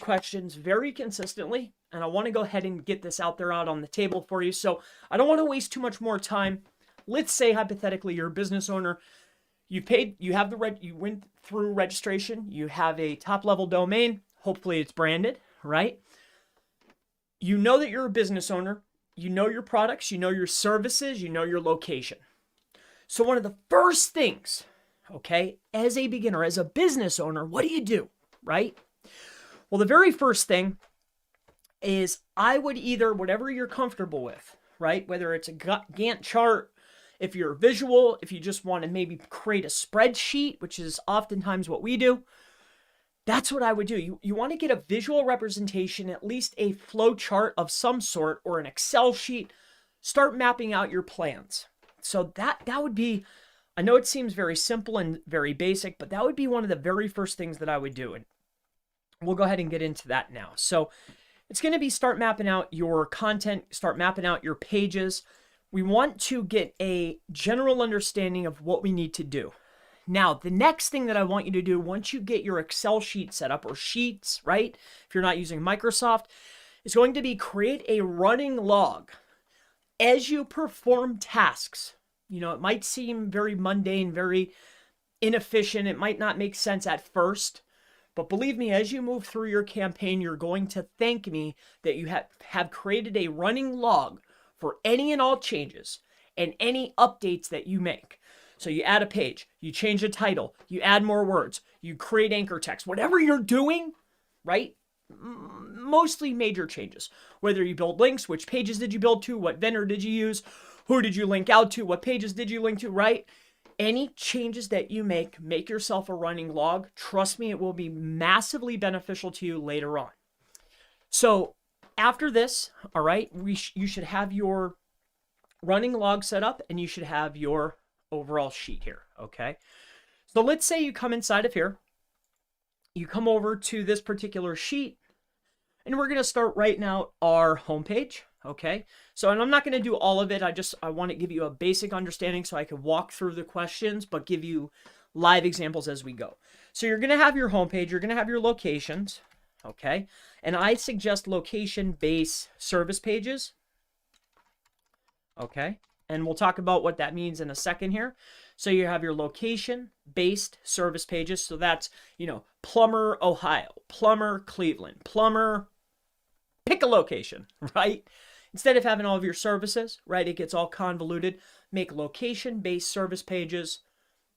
questions very consistently, and I want to go ahead and get this out on the table for you. So I don't want to waste too much more time. Let's say hypothetically you're a business owner. You went through registration. You have a top level domain. Hopefully it's branded, right? You know that you're a business owner. You know your products. You know your services. You know your location. So one of the first things, okay, as a beginner, as a business owner, what do? Right? Well, the very first thing is I would either, whatever you're comfortable with, right? Whether it's a Gantt chart, if you're visual, if you just want to maybe create a spreadsheet, which is oftentimes what we do, that's what I would do. You want to get a visual representation, at least a flow chart of some sort or an Excel sheet. Start mapping out your plans. So that would be, I know it seems very simple and very basic, but that would be one of the very first things that I would do. And we'll go ahead and get into that now. So it's going to be start mapping out your content, start mapping out your pages. We want to get a general understanding of what we need to do. Now, the next thing that I want you to do once you get your Excel sheet set up, or sheets, right? If you're not using Microsoft, is going to be create a running log as you perform tasks. You know, it might seem very mundane, very inefficient. It might not make sense at first, but believe me, as you move through your campaign, you're going to thank me that you have created a running log for any and all changes and any updates that you make. So you add a page, you change a title, you add more words, you create anchor text, whatever you're doing, right? Mostly major changes. Whether you build links, which pages did you build to, what vendor did you use, who did you link out to, what pages did you link to, right? Any changes that you make yourself a running log. Trust me, it will be massively beneficial to you later on. So after this, all right, you should have your running log set up and you should have your overall sheet here, okay? So let's say you come inside of here, you come over to this particular sheet, and we're going to start writing out our homepage, okay? So, and I'm not going to do all of it. I want to give you a basic understanding so I can walk through the questions, but give you live examples as we go. So you're going to have your homepage, you're going to have your locations, okay? And I suggest location-based service pages, okay? And we'll talk about what that means in a second here. So you have your location-based service pages. So that's, you know, Plumber, Ohio, Plumber, Cleveland, Plumber, pick a location, right? Instead of having all of your services, right, it gets all convoluted. Make location-based service pages.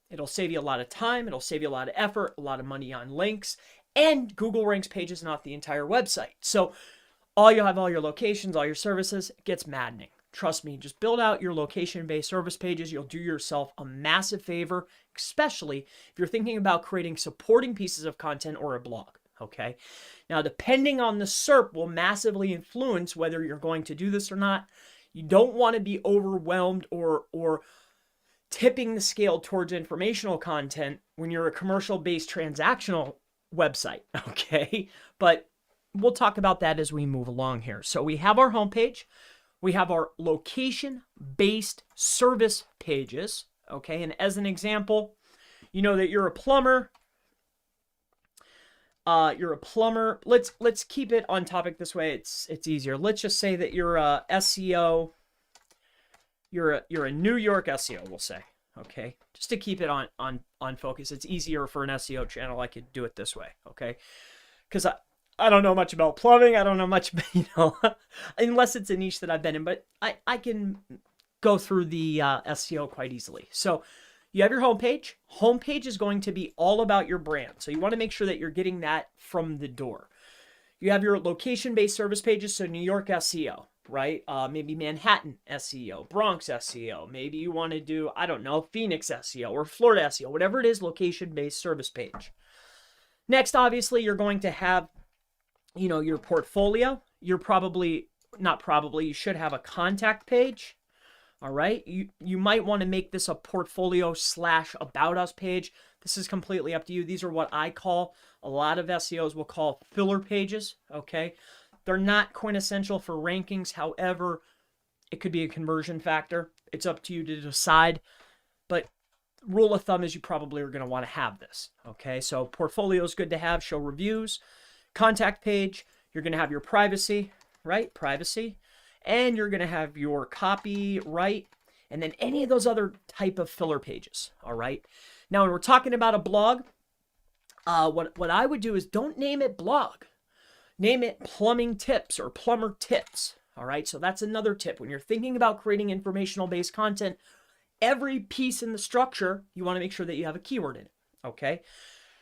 It'll save you a lot of time. It'll save you a lot of effort, a lot of money on links. And Google ranks pages, not the entire website. So you'll have all your locations, all your services. It gets maddening. Trust me, just build out your location-based service pages. You'll do yourself a massive favor, especially if you're thinking about creating supporting pieces of content or a blog, okay? Now, depending on the SERP will massively influence whether you're going to do this or not. You don't want to be overwhelmed or tipping the scale towards informational content when you're a commercial-based transactional website, okay? But we'll talk about that as we move along here. So we have our homepage. We have our location-based service pages, okay? And as an example, you know that you're a plumber. Let's keep it on topic this way. It's easier. Let's just say that you're a SEO. You're a New York SEO, we'll say, okay? Just to keep it on focus. It's easier for an SEO channel. I could do it this way, okay? Because I don't know much about plumbing. I don't know much, you know, unless it's a niche that I've been in, but I can go through the SEO quite easily. So you have your homepage. Homepage is going to be all about your brand. So you want to make sure that you're getting that from the door. You have your location-based service pages. So New York SEO, right? Maybe Manhattan SEO, Bronx SEO. Maybe you want to do, I don't know, Phoenix SEO or Florida SEO, whatever it is, location-based service page. Next, obviously, you're going to have, you know, your portfolio. You should have a contact page. All right. You might want to make this a portfolio / about us page. This is completely up to you. These are what I call, a lot of SEOs will call filler pages. Okay. They're not quintessential for rankings. However, it could be a conversion factor. It's up to you to decide. But rule of thumb is you probably are going to want to have this. Okay. So portfolio is good to have. Show reviews. contact page, you're going to have your privacy, right? Privacy. And you're going to have your copyright, and then any of those other type of filler pages, all right? Now, when we're talking about a blog, what I would do is don't name it blog. Name it plumbing tips or plumber tips, all right? So that's another tip. When you're thinking about creating informational-based content, every piece in the structure, you want to make sure that you have a keyword in, okay?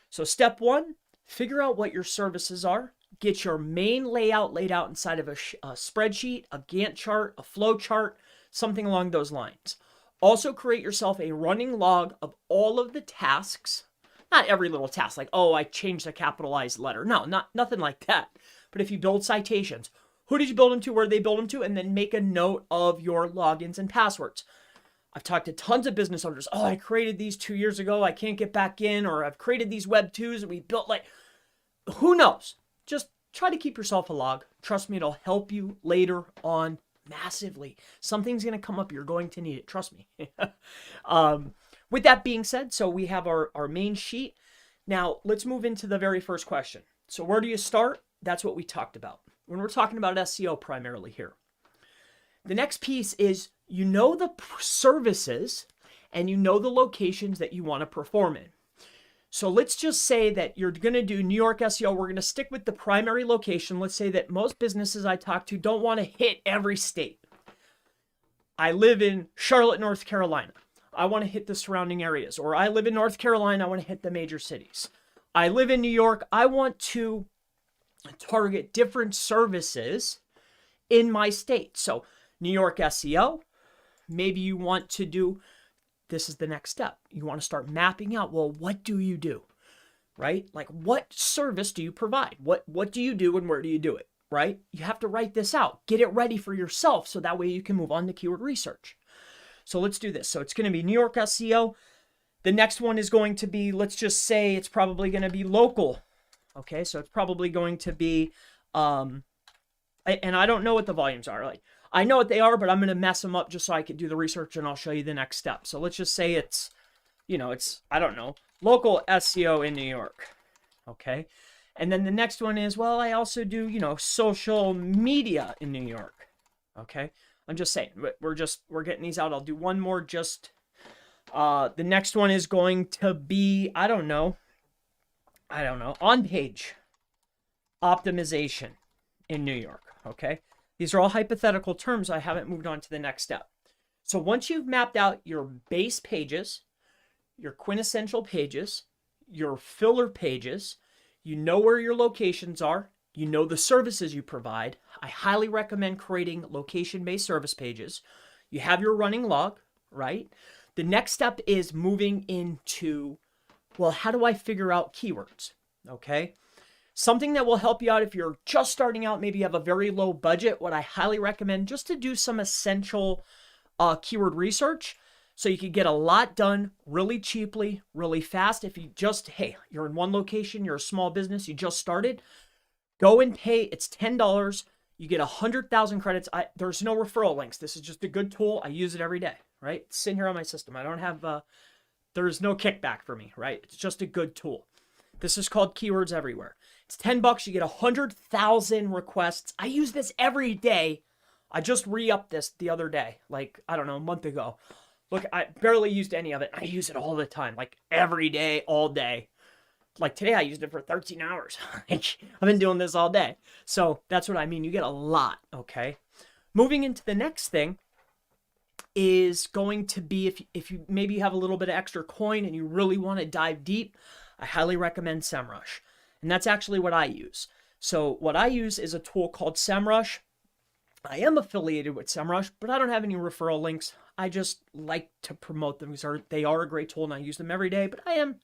So step one, figure out what your services are. Get your main layout laid out inside of a spreadsheet, a Gantt chart, a flow chart, something along those lines. Also create yourself a running log of all of the tasks. Not every little task, like, oh, I changed a capitalized letter. No, nothing like that. But if you build citations, who did you build them to, where did they build them to, and then make a note of your logins and passwords. I've talked to tons of business owners. Oh, I created these 2 years ago. I can't get back in. Or I've created these Web 2s and we built like, who knows? Just try to keep yourself a log. Trust me, it'll help you later on massively. Something's going to come up. You're going to need it. Trust me. With that being said, so we have our main sheet. Now, let's move into the very first question. So where do you start? That's what we talked about when we're talking about SEO primarily here. The next piece is you know the services and you know the locations that you want to perform in. So let's just say that you're going to do New York SEO. We're going to stick with the primary location. Let's say that most businesses I talk to don't want to hit every state. I live in Charlotte, North Carolina. I want to hit the surrounding areas. Or I live in North Carolina. I want to hit the major cities. I live in New York. I want to target different services in my state. So New York SEO, maybe you want to do, this is the next step. You want to start mapping out, well, what do you do, right? Like what service do you provide? What do you do and where do you do it, right? You have to write this out. Get it ready for yourself so that way you can move on to keyword research. So let's do this. So it's going to be New York SEO. The next one is going to be, let's just say it's probably going to be local. Okay, so it's probably going to be, and I don't know what the volumes are. Like, I know what they are, but I'm going to mess them up just so I can do the research and I'll show you the next step. So let's just say it's, I don't know, local SEO in New York. Okay. And then the next one is, well, I also do, social media in New York. Okay. I'm just saying, we're getting these out. I'll do one more the next one is going to be, I don't know, on-page optimization in New York. Okay. These are all hypothetical terms. I haven't moved on to the next step. So once you've mapped out your base pages, your quintessential pages, your filler pages, you know where your locations are, you know the services you provide, I highly recommend creating location-based service pages. You have your running log, right? The next step is moving into, well, how do I figure out keywords? Okay. Something that will help you out if you're just starting out, maybe you have a very low budget, what I highly recommend just to do some essential keyword research so you can get a lot done really cheaply, really fast. If you just, hey, you're in one location, you're a small business, you just started, go and pay, it's $10. You get 100,000 credits. There's no referral links. This is just a good tool. I use it every day, right? It's sitting here on my system. I don't have, there's no kickback for me, right? It's just a good tool. This is called Keywords Everywhere. It's $10. You get 100,000 requests. I use this every day. I just re-upped this the other day, like, I don't know, a month ago. Look, I barely used any of it. I use it all the time, like every day, all day. Like today, I used it for 13 hours. I've been doing this all day. So that's what I mean. You get a lot, okay? Moving into the next thing is going to be, if you maybe have a little bit of extra coin and you really want to dive deep, I highly recommend SEMRush. And that's actually what I use. So what I use is a tool called SEMRush. I am affiliated with SEMRush, but I don't have any referral links. I just like to promote them because they are a great tool and I use them every day, but I am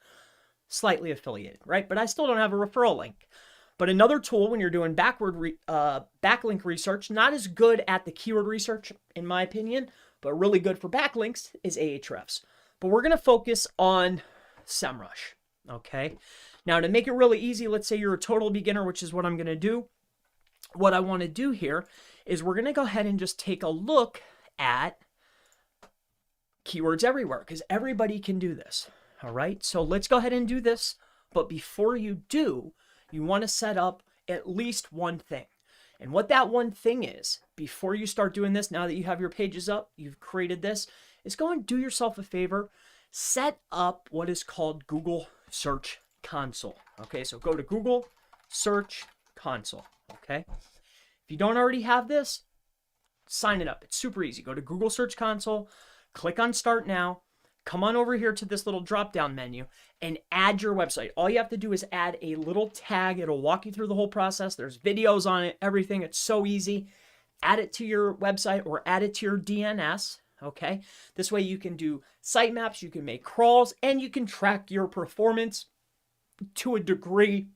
slightly affiliated, right? But I still don't have a referral link. But another tool when you're doing backlink research, not as good at the keyword research, in my opinion, but really good for backlinks is Ahrefs. But we're going to focus on SEMRush, okay? Now, to make it really easy, let's say you're a total beginner, which is what I'm going to do. What I want to do here is we're going to go ahead and just take a look at Keywords Everywhere because everybody can do this, all right? So let's go ahead and do this. But before you do, you want to set up at least one thing. And what that one thing is, before you start doing this, now that you have your pages up, you've created this, is go and do yourself a favor. Set up what is called Google Search Console. Okay, so go to Google Search Console. Okay, if you don't already have this, sign it up. It's super easy. Go to Google Search Console, click on Start Now, come on over here to this little drop-down menu and add your website. All you have to do is add a little tag. It'll walk you through the whole process. There's videos on it, everything. It's so easy. Add it to your website or add it to your DNS. Okay, this way you can do sitemaps, you can make crawls, and you can track your performance to a degree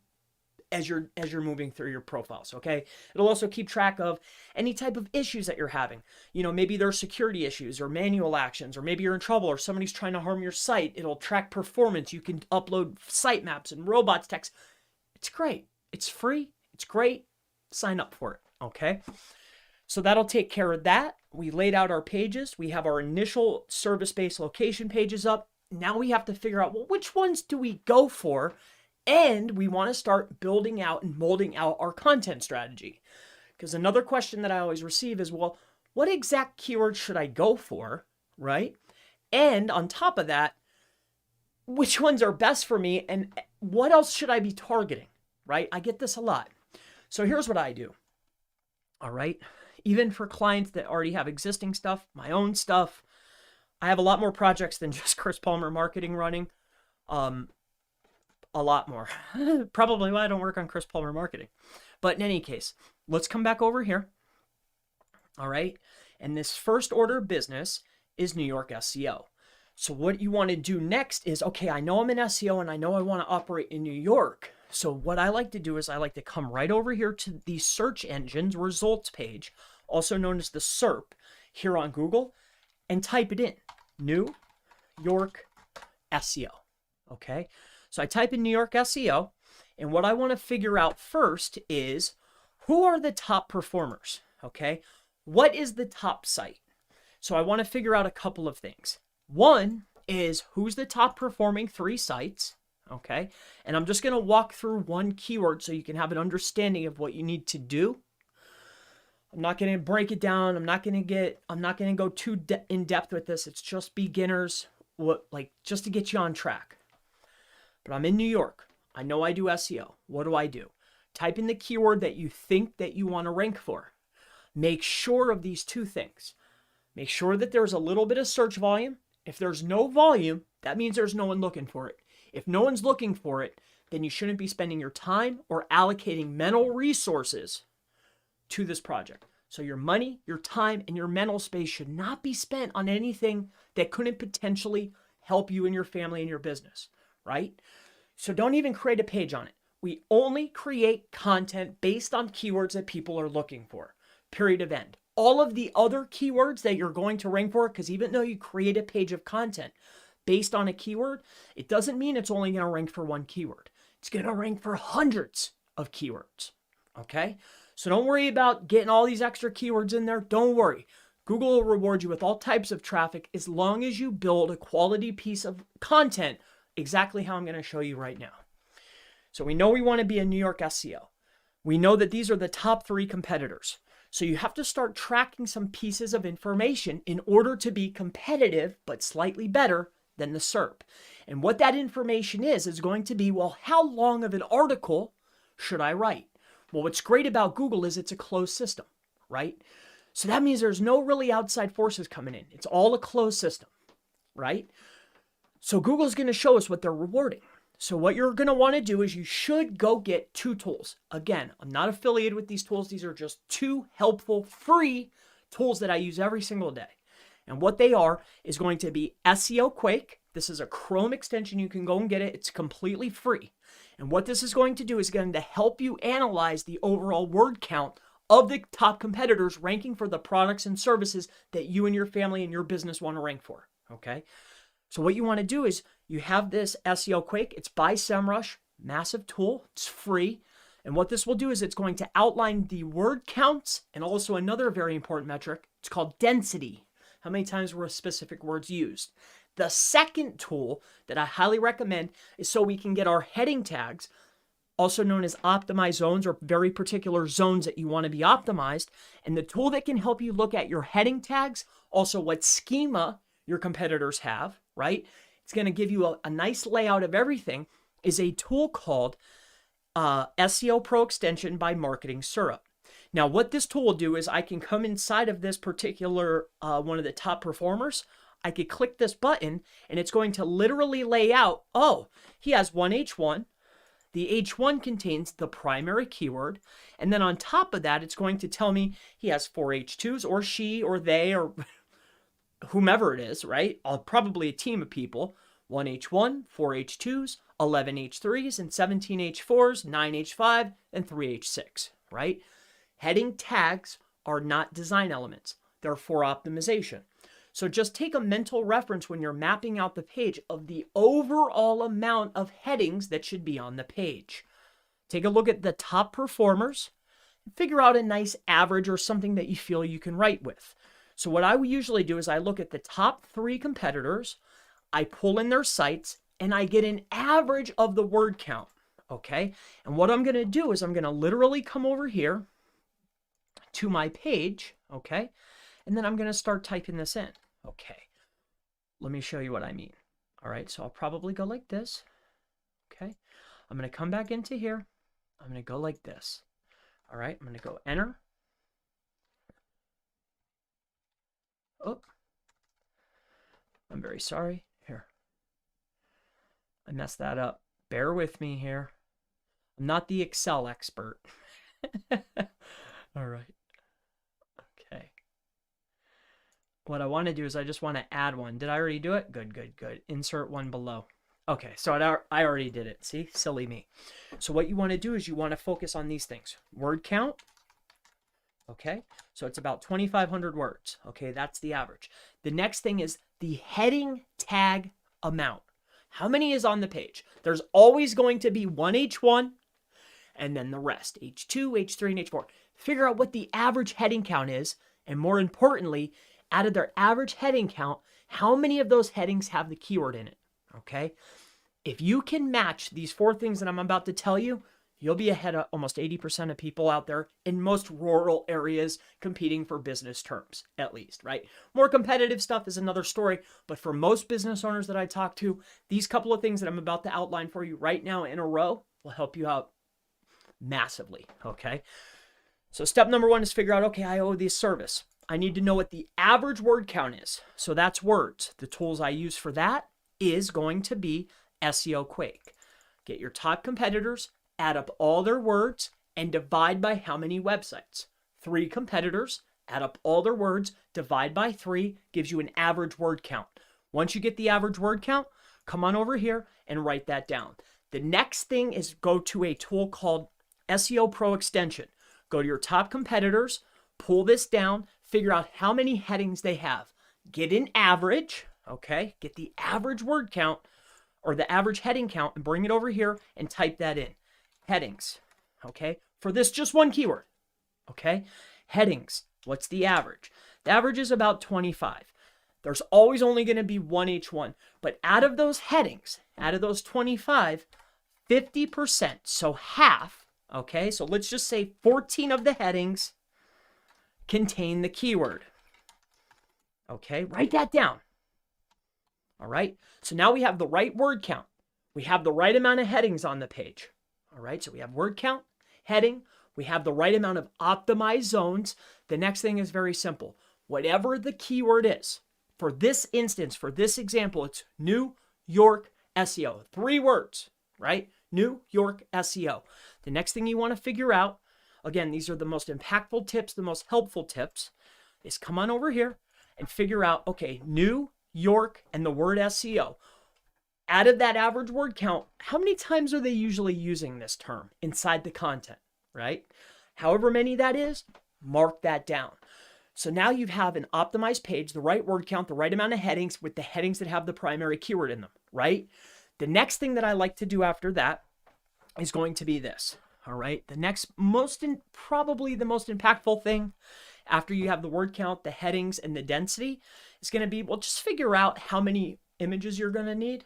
as you're moving through your profiles. Okay, it'll also keep track of any type of issues that you're having. You know, maybe there's security issues or manual actions, or maybe you're in trouble or somebody's trying to harm your site. It'll track performance. You can upload sitemaps and robots text. It's great. It's free. It's great. Sign up for it. Okay. So that'll take care of that. We laid out our pages. We have our initial service-based location pages up. Now we have to figure out, well, which ones do we go for? And we want to start building out and molding out our content strategy. Because another question that I always receive is, well, what exact keywords should I go for, right? And on top of that, which ones are best for me and what else should I be targeting, right? I get this a lot. So here's what I do, all right? Even for clients that already have existing stuff, my own stuff, I have a lot more projects than just Chris Palmer Marketing running. A lot more. Probably why I don't work on Chris Palmer Marketing. But in any case, let's come back over here. All right. And this first order of business is New York SEO. So what you want to do next is, okay, I know I'm in SEO and I know I want to operate in New York. So what I like to do is I like to come right over here to the search engines results page, also known as the SERP, here on Google, and type it in, New York SEO. Okay. So I type in New York SEO, and what I want to figure out first is, who are the top performers? Okay. What is the top site? So I want to figure out a couple of things. One is, who's the top performing 3 sites? Okay. And I'm just going to walk through one keyword so you can have an understanding of what you need to do. I'm not going to break it down. I'm not going to go too in depth with this. It's just beginners, just to get you on track. But I'm in New York. I know I do SEO. What do? Type in the keyword that you think that you want to rank for. Make sure of these 2 things. Make sure that there's a little bit of search volume. If there's no volume, that means there's no one looking for it. If no one's looking for it, then you shouldn't be spending your time or allocating mental resources to this project. So your money, your time, and your mental space should not be spent on anything that couldn't potentially help you and your family and your business, right? So don't even create a page on it. We only create content based on keywords that people are looking for, period of end. All of the other keywords that you're going to rank for, because even though you create a page of content based on a keyword, it doesn't mean it's only going to rank for one keyword. It's going to rank for hundreds of keywords, okay? So don't worry about getting all these extra keywords in there. Don't worry. Google will reward you with all types of traffic as long as you build a quality piece of content exactly how I'm going to show you right now. So we know we want to be in New York SEO. We know that these are the top 3 competitors. So you have to start tracking some pieces of information in order to be competitive, but slightly better than the SERP. And what that information is going to be, well, how long of an article should I write? Well, what's great about Google is it's a closed system, right? So that means there's no really outside forces coming in. It's all a closed system, right? So Google's going to show us what they're rewarding. So what you're going to want to do is you should go get 2 tools. Again, I'm not affiliated with these tools. These are just 2 helpful free tools that I use every single day. And what they are is going to be SEO Quake. This is a Chrome extension. You can go and get it. It's completely free. And what this is going to do is going to help you analyze the overall word count of the top competitors ranking for the products and services that you and your family and your business want to rank for, okay? So what you want to do is you have this SEO Quake. It's by SEMRush, massive tool. It's free. And what this will do is it's going to outline the word counts and also another very important metric. It's called density. How many times were specific words used? The second tool that I highly recommend is so we can get our heading tags also known as optimized zones, or very particular zones that you want to be optimized. And the tool that can help you look at your heading tags, also what schema your competitors have, right? It's going to give you a nice layout of everything, is a tool called SEO Pro Extension by Marketing SERP. Now, what this tool will do is I can come inside of this particular one of the top performers. I could click this button and it's going to literally lay out, oh, he has one H1. The H1 contains the primary keyword. And then on top of that, it's going to tell me he has 4 H2s, or she or they or whomever it is, right? Probably a team of people. 1 H1, 4 H2s, 11 H3s, and 17 H4s, 9 H5, and 3 H6, right? Heading tags are not design elements. They're for optimization. So just take a mental reference when you're mapping out the page of the overall amount of headings that should be on the page. Take a look at the top performers, and figure out a nice average or something that you feel you can write with. So what I usually do is I look at the top 3 competitors, I pull in their sites, and I get an average of the word count, okay? And what I'm going to do is I'm going to literally come over here to my page, okay? And then I'm going to start typing this in. Okay, let me show you what I mean. All right, so I'll probably go like this. Okay, I'm going to come back into here. I'm going to go like this. All right, I'm going to go enter. Oh, I'm very sorry. Here, I messed that up. Bear with me here. I'm not the Excel expert. All right. Okay. What I want to do is I just want to add one. Did I already do it? Good, good, good. Insert one below. Okay, so I already did it. See? Silly me. So what you want to do is you want to focus on these things. Word count. Okay, so it's about 2,500 words. Okay, that's the average. The next thing is the heading tag amount. How many is on the page? There's always going to be one H1 and then the rest. H2, H3, and H4. Figure out what the average heading count is, and more importantly, out of their average heading count, how many of those headings have the keyword in it, okay? If you can match these 4 things that I'm about to tell you, you'll be ahead of almost 80% of people out there in most rural areas competing for business terms, at least, right? More competitive stuff is another story, but for most business owners that I talk to, these couple of things that I'm about to outline for you right now in a row will help you out massively, okay? So step number 1 is figure out, okay, I owe this service. I need to know what the average word count is. So that's words. The tools I use for that is going to be SEO Quake. Get your top competitors, add up all their words, and divide by how many websites. 3 competitors, add up all their words, divide by 3, gives you an average word count. Once you get the average word count, come on over here and write that down. The next thing is go to a tool called SEO Pro Extension. Go to your top competitors, pull this down, figure out how many headings they have. Get an average, okay? Get the average word count or the average heading count and bring it over here and type that in. Headings, okay? For this just one keyword, okay? Headings, what's the average? The average is about 25. There's always only going to be one H1, but out of those headings, out of those 25, 50%, so half, okay? So let's just say 14 of the headings contain the keyword. Okay, write that down. All right, so now we have the right word count. We have the right amount of headings on the page. All right, so we have word count, heading. We have the right amount of optimized zones. The next thing is very simple. Whatever the keyword is, for this instance, for this example, it's New York SEO. 3 words, right? New York SEO. The next thing you want to figure out, again, these are the most impactful tips, the most helpful tips, is come on over here and figure out, okay, New York and the word SEO. Out of that average word count, how many times are they usually using this term inside the content, right? However many that is, mark that down. So now you have an optimized page, the right word count, the right amount of headings with the headings that have the primary keyword in them, right? The next thing that I like to do after that is going to be this. All right, the next probably the most impactful thing after you have the word count, the headings, and the density is going to be, well, just figure out how many images you're going to need.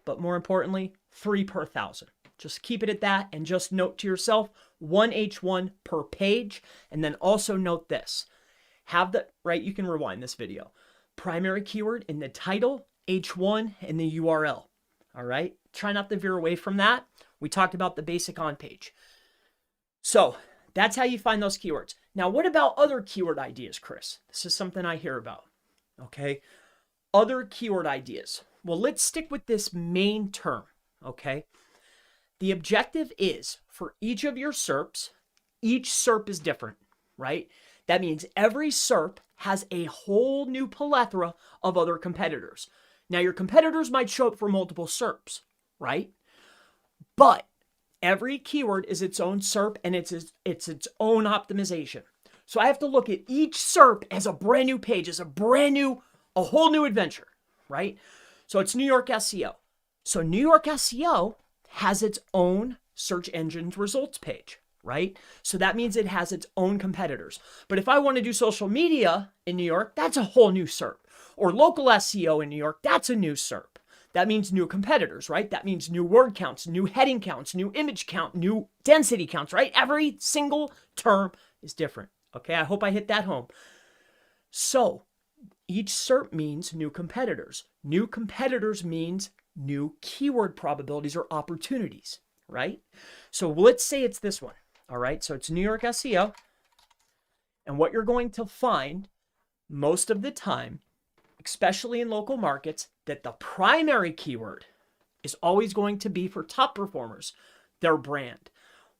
But more importantly, 3 per 1,000. Just keep it at that, and just note to yourself 1 H1 per page. And then also note this. You can rewind this video. Primary keyword in the title, H1, and the URL. All right? Try not to veer away from that. We talked about the basic on page. So that's how you find those keywords. Now, what about other keyword ideas, Chris? This is something I hear about. Okay? Other keyword ideas. Well, let's stick with this main term. Okay? The objective is for each of your SERPs, each SERP is different, right? That means every SERP has a whole new plethora of other competitors. Now, your competitors might show up for multiple SERPs, right? But every keyword is its own SERP, and it's its own optimization. So I have to look at each SERP as a brand new page, as a whole new adventure, right? So it's New York SEO. So New York SEO has its own search engine's results page, right? So that means it has its own competitors. But if I want to do social media in New York, that's a whole new SERP. Or local SEO in New York, that's a new SERP. That means new competitors, right? That means new word counts, new heading counts, new image count, new density counts, right? Every single term is different. Okay, I hope I hit that home. So each SERP means new competitors. New competitors means new keyword probabilities or opportunities, right? So let's say it's this one, all right? So it's New York SEO. And what you're going to find most of the time, especially in local markets, that the primary keyword is always going to be for top performers, their brand.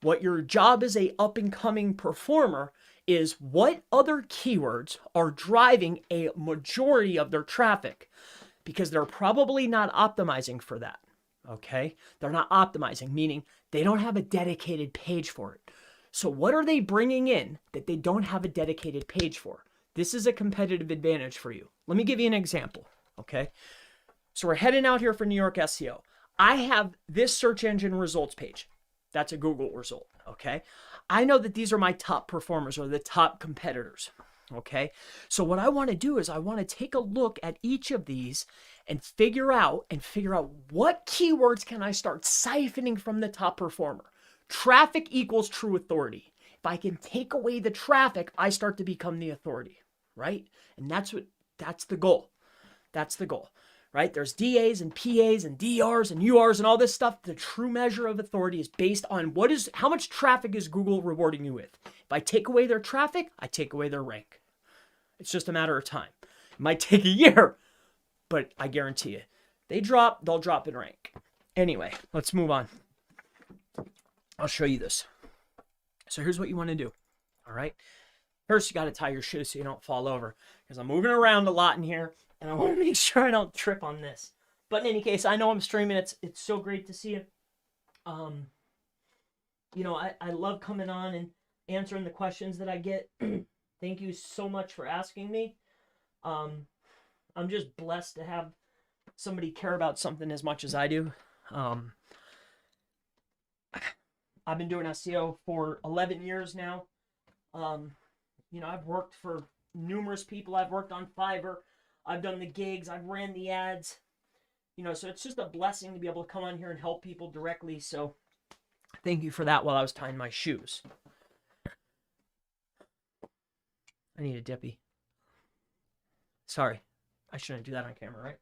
What your job as a up-and-coming performer is what other keywords are driving a majority of their traffic, because they're probably not optimizing for that, okay? They're not optimizing, meaning they don't have a dedicated page for it. So what are they bringing in that they don't have a dedicated page for? This is a competitive advantage for you. Let me give you an example, okay? So we're heading out here for New York SEO. I have this search engine results page. That's a Google result, okay? I know that these are my top performers or the top competitors, okay? So what I want to do is I want to take a look at each of these and figure out what keywords can I start siphoning from the top performer. Traffic equals true authority. If I can take away the traffic, I start to become the authority, right? And that's the goal. That's the goal, right? There's DAs and PAs and DRs and URs and all this stuff. The true measure of authority is based on how much traffic is Google rewarding you with. If I take away their traffic, I take away their rank. It's just a matter of time. It might take a year, but I guarantee you, they'll drop in rank. Anyway, let's move on. I'll show you this. So here's what you want to do. All right. First, you got to tie your shoes so you don't fall over, because I'm moving around a lot in here and I want to make sure I don't trip on this. But in any case, I know I'm streaming. It's so great to see you. I love coming on and answering the questions that I get. Thank you so much for asking me. I'm just blessed to have somebody care about something as much as I do. I've been doing SEO for 11 years now. I've worked for numerous people. I've worked on Fiverr. I've done the gigs. I've ran the ads. So it's just a blessing to be able to come on here and help people directly. So thank you for that while I was tying my shoes. I need a dippy. Sorry. I shouldn't do that on camera, right?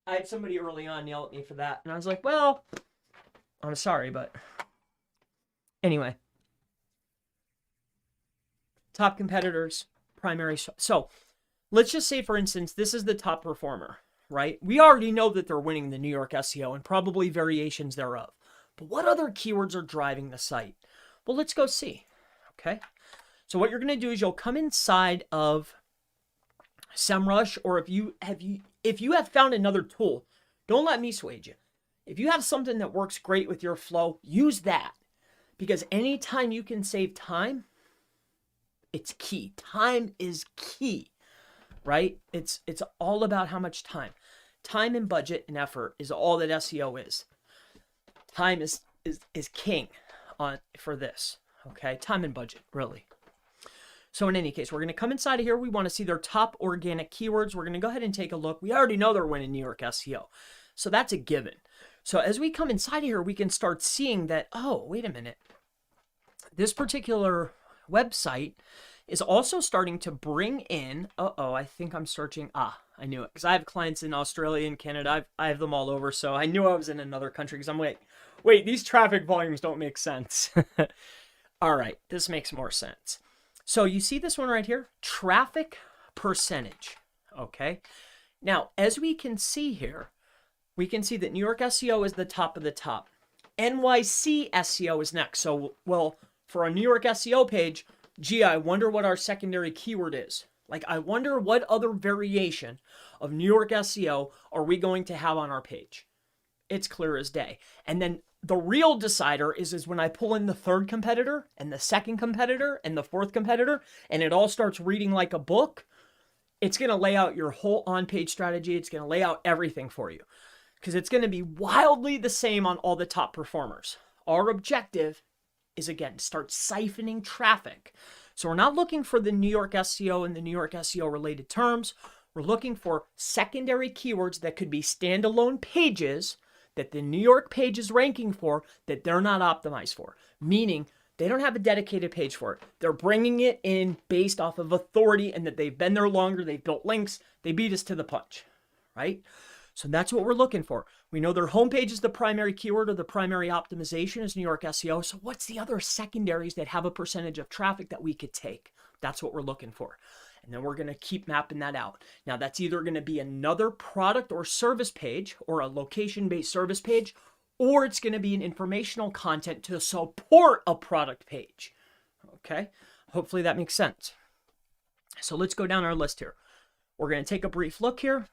I had somebody early on yell at me for that. And I was like, well, I'm sorry, but anyway. Top competitors, primary. So let's just say, for instance, this is the top performer, right? We already know that they're winning the New York SEO and probably variations thereof. But what other keywords are driving the site? Well, let's go see, okay? So what you're going to do is you'll come inside of SEMRush, or if you have found another tool, don't let me sway you. If you have something that works great with your flow, use that. Because anytime you can save time, it's key. Time is key, right? It's all about how much time. Time and budget and effort is all that SEO is. Time is king for this, okay? Time and budget, really. So in any case, we're going to come inside of here. We want to see their top organic keywords. We're going to go ahead and take a look. We already know they're winning New York SEO. So that's a given. So as we come inside here, we can start seeing that, oh, wait a minute. This particular website is also starting to bring in, I think I'm searching, I knew it, because I have clients in Australia and Canada. I have them all over, so I knew I was in another country, because I'm wait, these traffic volumes don't make sense. All right, this makes more sense. So you see this one right here, traffic percentage, okay? Now, as we can see here, we can see that New York SEO is the top of the top. NYC SEO is next. So, well, for a New York SEO page, gee, I wonder what our secondary keyword is. Like, I wonder what other variation of New York SEO are we going to have on our page? It's clear as day. And then the real decider is when I pull in the third competitor and the second competitor and the fourth competitor, and it all starts reading like a book. It's going to lay out your whole on-page strategy. It's going to lay out everything for you because it's going to be wildly the same on all the top performers. Our objective is, again, start siphoning traffic. So we're not looking for the New York SEO and the New York SEO related terms. We're looking for secondary keywords that could be standalone pages that the New York page is ranking for that they're not optimized for, meaning they don't have a dedicated page for it. They're bringing it in based off of authority and that they've been there longer, they've built links, they beat us to the punch, right? So that's what we're looking for. We know their homepage is the primary keyword or the primary optimization is New York SEO. So what's the other secondaries that have a percentage of traffic that we could take? That's what we're looking for. And then we're going to keep mapping that out. Now that's either going to be another product or service page or a location-based service page, or it's going to be an informational content to support a product page. Okay, hopefully that makes sense. So let's go down our list here. We're going to take a brief look here.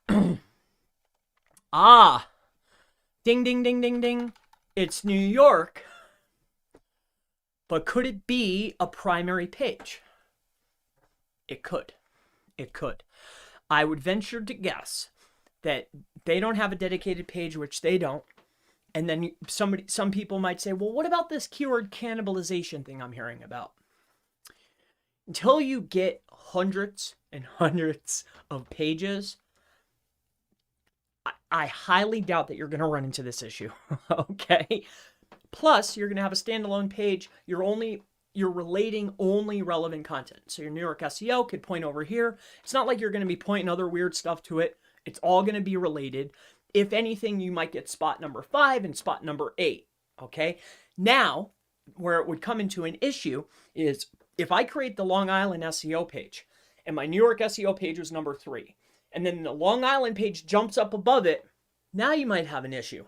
Ding, ding, ding, ding, ding. It's New York, but could it be a primary page? It could. It could. I would venture to guess that they don't have a dedicated page, which they don't. And then some people might say, well, what about this keyword cannibalization thing I'm hearing about? Until you get hundreds and hundreds of pages, I highly doubt that you're going to run into this issue. Okay. Plus, you're going to have a standalone page. You're relating only relevant content. So your New York SEO could point over here. It's not like you're going to be pointing other weird stuff to it. It's all going to be related. If anything, you might get spot number 5 and spot number 8. Okay. Now, where it would come into an issue is if I create the Long Island SEO page and my New York SEO page was number 3, and then the Long Island page jumps up above it, now you might have an issue.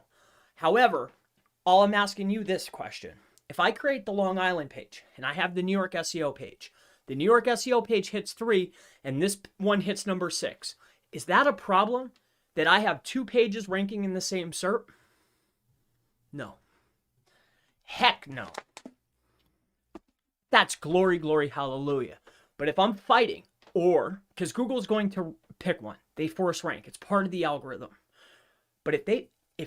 However, all I'm asking you this question. If I create the Long Island page and I have the New York SEO page, the New York SEO page hits 3 and this one hits number 6, is that a problem that I have 2 pages ranking in the same SERP? No. Heck no. That's glory, glory, hallelujah. But if I'm fighting, or because Google's going to pick one, they force rank, it's part of the algorithm. But if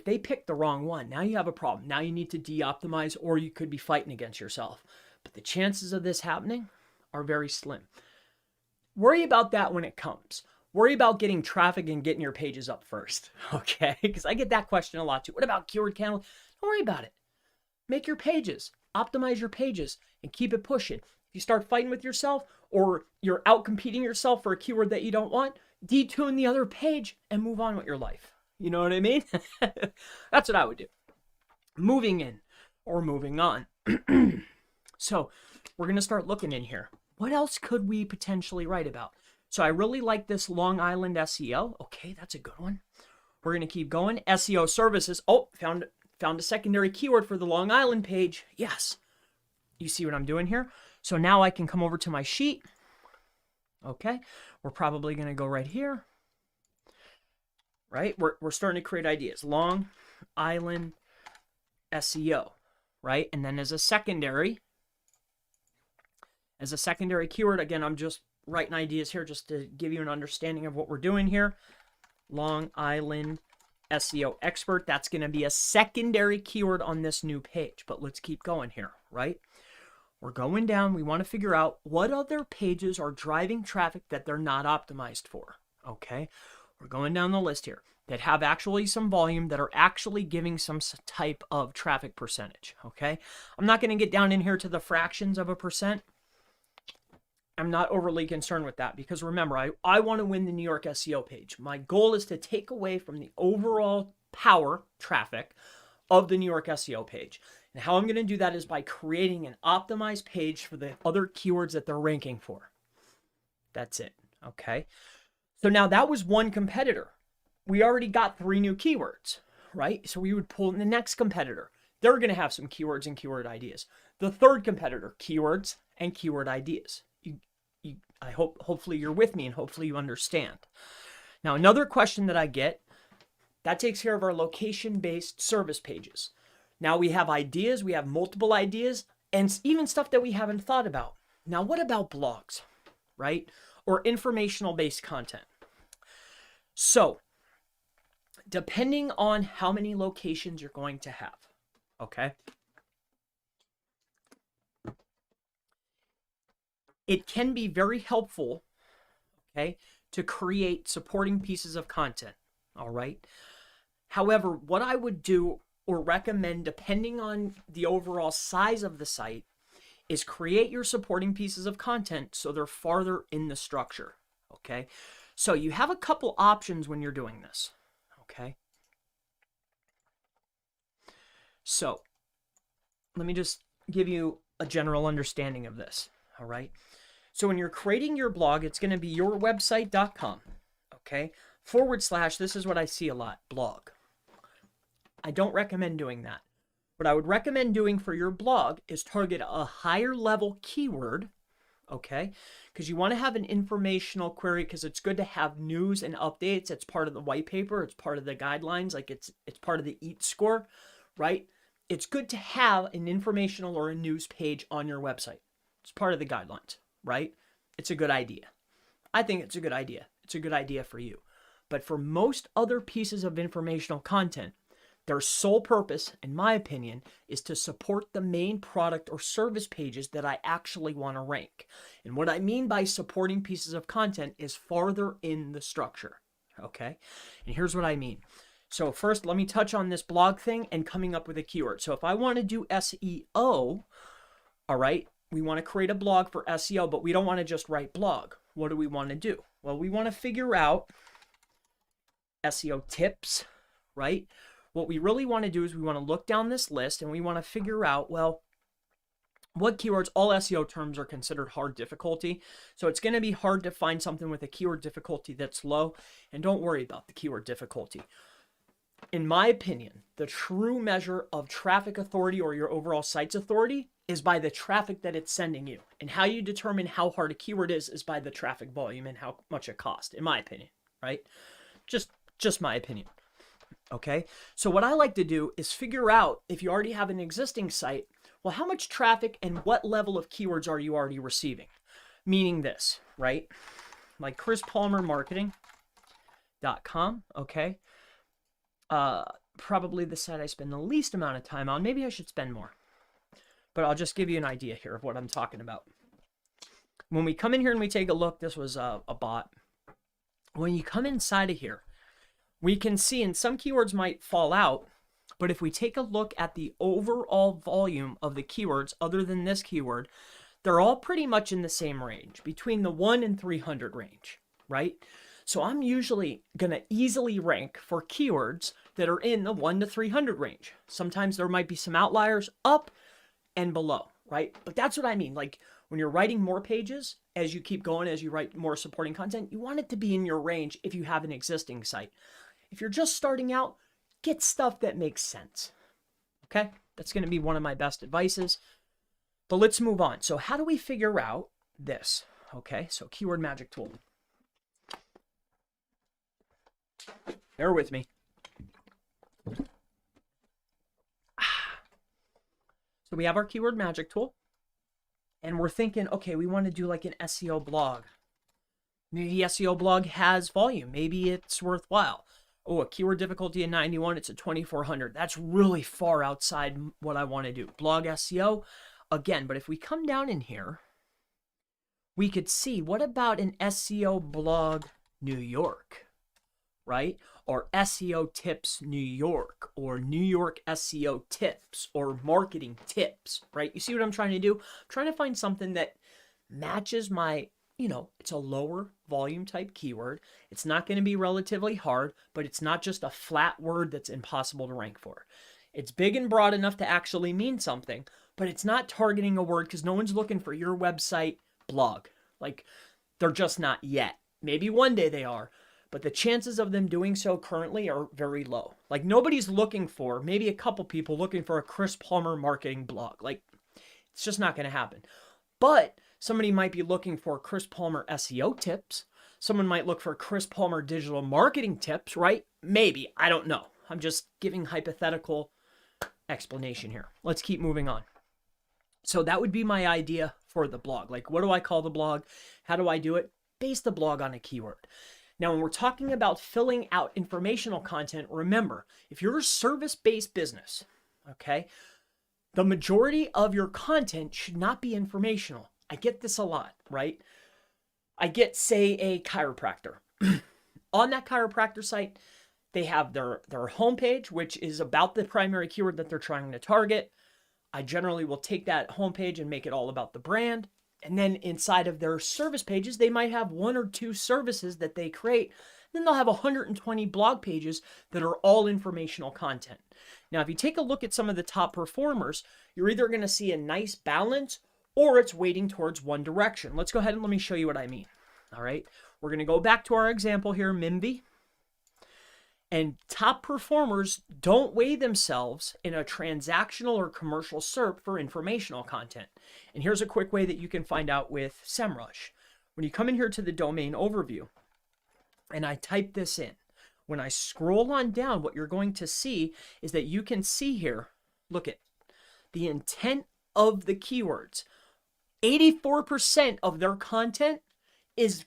they pick the wrong one, now you have a problem. Now you need to de-optimize, or you could be fighting against yourself. But the chances of this happening are very slim. Worry about that when it comes. Worry about getting traffic and getting your pages up first, okay? Because I get that question a lot too. What about keyword count? Don't worry about it. Make your pages, optimize your pages, and keep it pushing. If you start fighting with yourself, or you're out competing yourself for a keyword that you don't want, detune the other page and move on with your life. You know what I mean? That's what I would do. Moving in or moving on. So we're going to start looking in here. What else could we potentially write about? So I really like this Long Island SEO. Okay, that's a good one. We're going to keep going. SEO services. Oh, found a secondary keyword for the Long Island page. Yes. You see what I'm doing here? So now I can come over to my sheet. Okay, we're probably going to go right here. Right? We're starting to create ideas. Long Island SEO, right? And then as a secondary keyword, again, I'm just writing ideas here just to give you an understanding of what we're doing here. Long Island SEO expert. That's going to be a secondary keyword on this new page. But let's keep going here, right? We're going down. We want to figure out what other pages are driving traffic that they're not optimized for, okay? We're going down the list here. that have actually some volume, that are actually giving some type of traffic percentage, okay? I'm not going to get down in here to the fractions of a percent. I'm not overly concerned with that because remember, I want to win the New York SEO page. My goal is to take away from the overall power traffic of the New York SEO page. And how I'm going to do that is by creating an optimized page for the other keywords that they're ranking for. That's it, okay? So now that was one competitor. We already got 3 new keywords, right? So we would pull in the next competitor. They're going to have some keywords and keyword ideas. The third competitor, keywords and keyword ideas. Hopefully you're with me and hopefully you understand. Now, another question that I get, that takes care of our location-based service pages. Now we have ideas, we have multiple ideas, and even stuff that we haven't thought about. Now, what about blogs, right? Or informational-based content? So, depending on how many locations you're going to have, okay? It can be very helpful, okay, to create supporting pieces of content, all right? However, what I would do or recommend, depending on the overall size of the site, is create your supporting pieces of content so they're farther in the structure, okay? So you have a couple options when you're doing this, okay? So let me just give you a general understanding of this, all right? So when you're creating your blog, it's going to be yourwebsite.com, okay? / this is what I see a lot, blog. I don't recommend doing that. What I would recommend doing for your blog is target a higher level keyword, okay? Because you want to have an informational query because it's good to have news and updates. It's part of the white paper. It's part of the guidelines. Like it's part of the EAT score, right? It's good to have an informational or a news page on your website. It's part of the guidelines, right? It's a good idea. I think it's a good idea. It's a good idea for you. But for most other pieces of informational content, their sole purpose, in my opinion, is to support the main product or service pages that I actually want to rank. And what I mean by supporting pieces of content is farther in the structure, okay? And here's what I mean. So first, let me touch on this blog thing and coming up with a keyword. So if I want to do SEO, all right, we want to create a blog for SEO, but we don't want to just write blog. What do we want to do? Well, we want to figure out SEO tips, right? What we really want to do is we want to look down this list and we want to figure out, well, what keywords, all SEO terms are considered hard difficulty. So it's going to be hard to find something with a keyword difficulty that's low. And don't worry about the keyword difficulty. In my opinion, the true measure of traffic authority or your overall site's authority is by the traffic that it's sending you. And how you determine how hard a keyword is by the traffic volume and how much it costs, in my opinion, right? Just my opinion. Okay, so what I like to do is figure out if you already have an existing site, well, how much traffic and what level of keywords are you already receiving? Meaning this, right? Like chrispalmermarketing.com, okay? Probably the site I spend the least amount of time on. Maybe I should spend more. But I'll just give you an idea here of what I'm talking about. When we come in here and we take a look, this was a bot. When you come inside of here, we can see, and some keywords might fall out, but if we take a look at the overall volume of the keywords other than this keyword, they're all pretty much in the same range, between the 1 and 300 range, right? So I'm usually going to easily rank for keywords that are in the 1 to 300 range. Sometimes there might be some outliers up and below, right? But that's what I mean. Like when you're writing more pages, as you keep going, as you write more supporting content, you want it to be in your range if you have an existing site. If you're just starting out, get stuff that makes sense. Okay? That's going to be one of my best advices. But let's move on. So how do we figure out this? Okay, so keyword magic tool. Bear with me. So we have our keyword magic tool. And we're thinking, okay, we want to do like an SEO blog. Maybe SEO blog has volume. Maybe it's worthwhile. Oh, a keyword difficulty in 91, it's a 2400. That's really far outside what I want to do. Blog SEO, again, but if we come down in here, we could see, what about an SEO blog New York? right? Or SEO Tips New York, or New York SEO Tips, or Marketing Tips, right? You see what I'm trying to do? I'm trying to find something that matches my, it's a lower volume type keyword. It's not going to be relatively hard, but it's not just a flat word that's impossible to rank for. It's big and broad enough to actually mean something, but it's not targeting a word because no one's looking for your website blog. Like, they're just not yet. Maybe one day they are, but the chances of them doing so currently are very low. Like, nobody's looking for, maybe a couple people looking for a Chris Palmer marketing blog. Like, it's just not going to happen. But somebody might be looking for Chris Palmer SEO tips. Someone might look for Chris Palmer digital marketing tips, right? Maybe. I don't know. I'm just giving hypothetical explanation here. Let's keep moving on. So that would be my idea for the blog. Like, what do I call the blog? How do I do it? Base the blog on a keyword. Now, when we're talking about filling out informational content, remember, if you're a service-based business, okay, the majority of your content should not be informational. I get this a lot, right? I get, say, a chiropractor. On that chiropractor site, they have their homepage, which is about the primary keyword that they're trying to target. I generally will take that homepage and make it all about the brand. And then inside of their service pages, they might have 1 or 2 services that they create. Then they'll have 120 blog pages that are all informational content. Now, if you take a look at some of the top performers, you're either going to see a nice balance or it's weighting towards one direction. Let's go ahead and let me show you what I mean. All right. We're going to go back to our example here, Mimvy. And top performers don't weigh themselves in a transactional or commercial SERP for informational content. And here's a quick way that you can find out with SEMRush. When you come in here to the domain overview and I type this in, when I scroll on down, what you're going to see is that you can see here, look at the intent of the keywords. 84% of their content is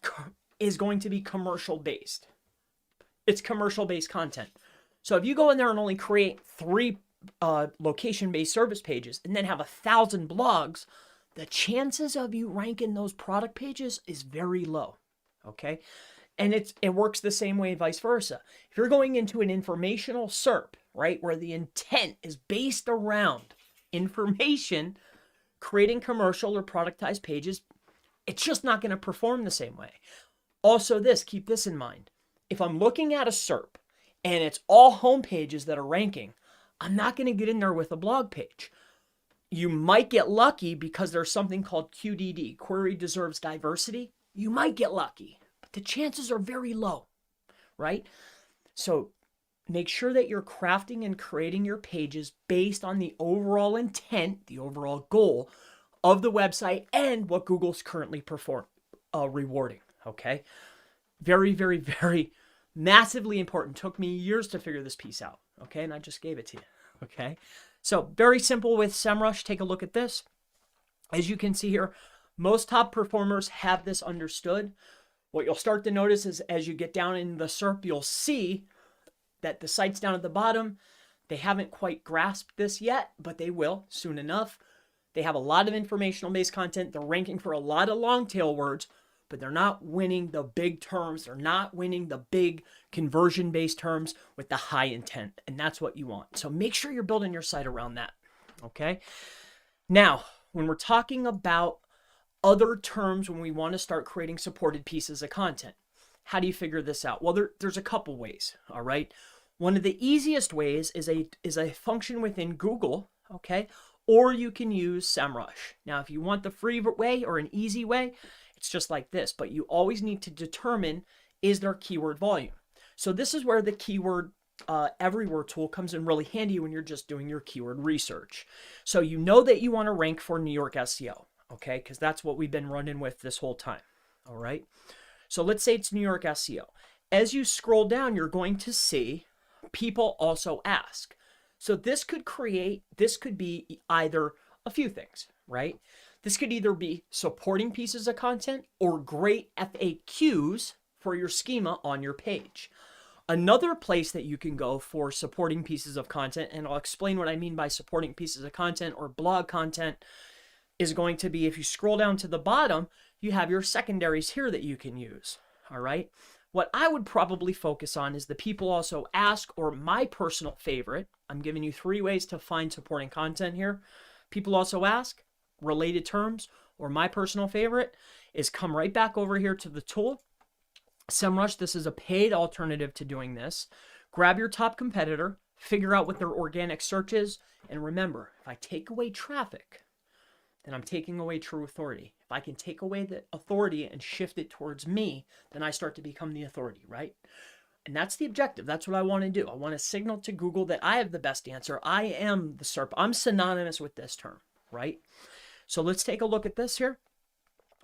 going to be commercial based. It's commercial-based content. So if you go in there and only create 3 location-based service pages and then have 1,000 blogs, the chances of you ranking those product pages is very low, okay? And it works the same way, vice versa. If you're going into an informational SERP, right, where the intent is based around information, creating commercial or productized pages, it's just not going to perform the same way. Also keep this in mind. If I'm looking at a SERP and it's all home pages that are ranking, I'm not going to get in there with a blog page. You might get lucky because there's something called QDD, Query Deserves Diversity. You might get lucky, but the chances are very low, right? So make sure that you're crafting and creating your pages based on the overall intent, the overall goal of the website and what Google's currently rewarding, okay? Very, very, very massively important. Took me years to figure this piece out, okay? And I just gave it to you, okay? So very simple with SEMRush. Take a look at this. As you can see here, most top performers have this understood. What you'll start to notice is as you get down in the SERP, you'll see that the sites down at the bottom, they haven't quite grasped this yet, but they will soon enough. They have a lot of informational-based content. They're ranking for a lot of long tail words, but they're not winning the big terms. They're not winning the big conversion-based terms with the high intent, and that's what you want. So make sure you're building your site around that, okay? Now, when we're talking about other terms, when we want to start creating supported pieces of content, how do you figure this out? Well, there's a couple ways, all right? One of the easiest ways is a function within Google, okay? Or you can use SEMRush. Now, if you want the free way or an easy way, it's just like this, but you always need to determine, is there keyword volume? So this is where the keyword everywhere tool comes in really handy when you're just doing your keyword research. So you know that you want to rank for New York SEO, okay? Because that's what we've been running with this whole time, all right? So let's say it's New York SEO. As you scroll down, you're going to see people also ask. So this could be either a few things, right? This could either be supporting pieces of content or great FAQs for your schema on your page. Another place that you can go for supporting pieces of content, and I'll explain what I mean by supporting pieces of content or blog content, is going to be if you scroll down to the bottom, you have your secondaries here that you can use, all right? What I would probably focus on is the people also ask, or my personal favorite. I'm giving you 3 ways to find supporting content here. People also ask, related terms, or my personal favorite is come right back over here to the tool. SEMRush, this is a paid alternative to doing this. Grab your top competitor, figure out what their organic search is, and remember, if I take away traffic, then I'm taking away true authority. If I can take away the authority and shift it towards me, then I start to become the authority, right? And that's the objective. That's what I want to do. I want to signal to Google that I have the best answer. I am the SERP. I'm synonymous with this term, right? So let's take a look at this here.